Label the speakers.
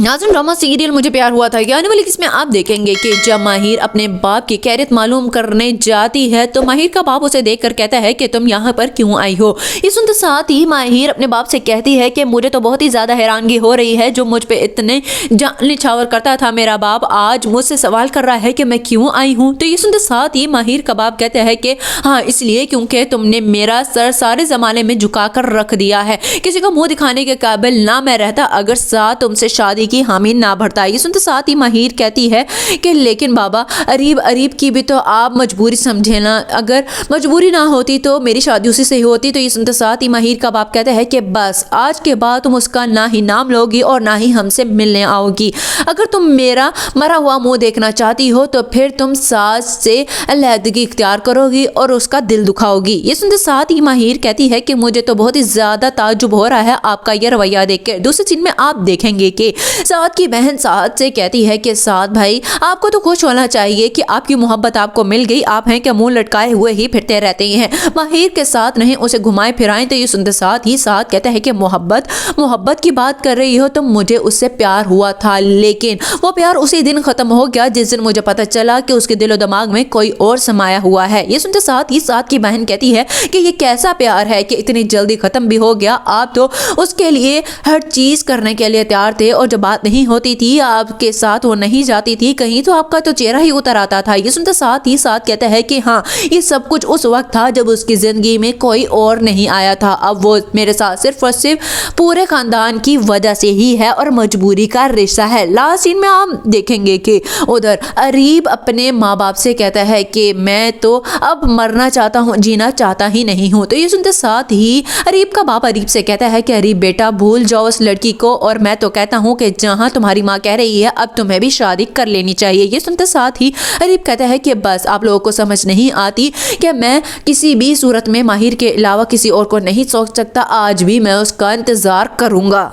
Speaker 1: नाज़रीन, drama serial मुझे प्यार हुआ था कि आने वाली किस्में आप देखेंगे कि जब माहिर अपने बाप की खैरियत मालूम करने जाती है तो माहिर का बाप उसे देखकर कहता है कि तुम यहाँ पर क्यों आई हो। ये सुनते साथ ही माहिर अपने बाप से कहती है कि मुझे तो बहुत ही ज़्यादा हैरानगी हो रही है, जो मुझ पे इतने जान निछावर करता था मेरा बाप आज मुझसे सवाल कर रहा है कि मैं क्यों आई हूँ। तो ये सुनते साथ ही माहिर का बाप कहता है कि हाँ, इसलिए क्योंकि तुमने मेरा सर सारे ज़माने में झुका कर रख दिया है, किसी को मुँह दिखाने के काबिल ना मैं रहता अगर साथ तुमसे शादी की हामी ना भरता। ये सुनते साथ ही माहिर कहती है कि लेकिन बाबा, अरीब की भी तो आप मजबूरी समझे ना, अगर मजबूरी ना होती तो मेरी शादी उसी से ही होती। तो ये सुनते साथ ही माहिर का बाप कहता है कि बस आज के बाद तुम उसका ना ही नाम लोगी और ना ही हमसे मिलने आओगी। अगर तुम मेरा मरा हुआ मुंह देखना चाहती हो तो फिर तुम सास से अलहदगी इख्तियार करोगी और उसका दिल दुखाओगी। ये सुनते साथ ही माहिर कहती है कि मुझे तो बहुत ही ज्यादा ताज्जुब हो रहा है आपका ये रवैया देख के। दूसरे सीन में आप देखेंगे कि साद की बहन साद से कहती है कि साद भाई, आपको तो खुश होना चाहिए कि आपकी मोहब्बत आपको मिल गई, आप हैं कि मुंह लटकाए हुए ही फिरते रहते हैं, माहिर के साथ नहीं उसे घुमाए फिराएं। तो ये सुनते साथ ही साद कहता है कि मोहब्बत की बात कर रही हो तो मुझे उससे प्यार हुआ था, लेकिन वो प्यार उसी दिन खत्म हो गया जिस दिन मुझे पता चला कि उसके दिलो दिमाग में कोई और समाया हुआ है। ये सुनते साथ ही साद की बहन कहती है कि ये कैसा प्यार है कि इतनी जल्दी खत्म भी हो गया, आप तो उसके लिए हर चीज करने के लिए तैयार थे और जब बात नहीं होती थी आपके साथ वो नहीं जाती थी कहीं तो आपका तो चेहरा ही उतर आता था। ये सुनते साथ ही साथ कहता है कि हाँ, ये सब कुछ उस वक्त था जब उसकी जिंदगी में कोई और नहीं आया था, अब वो मेरे साथ सिर्फ और सिर्फ पूरे खानदान की वजह से ही है और मजबूरी का रिश्ता है। लास्ट सीन में आप देखेंगे कि उधर अरीब अपने माँ बाप से कहता है कि मैं तो अब मरना चाहता हूँ, जीना चाहता ही नहीं हूँ। तो ये सुनते साथ ही अरीब का बाप अरीब से कहता है कि अरीब बेटा, भूल जाओ उस लड़की को और मैं तो कहता हूँ कि जहाँ तुम्हारी माँ कह रही है अब तुम्हें भी शादी कर लेनी चाहिए। ये सुनते साथ ही अरीब कहता है कि बस आप लोगों को समझ नहीं आती कि मैं किसी भी सूरत में माहिर के अलावा किसी और को नहीं सोच सकता, आज भी मैं उसका इंतजार करूंगा।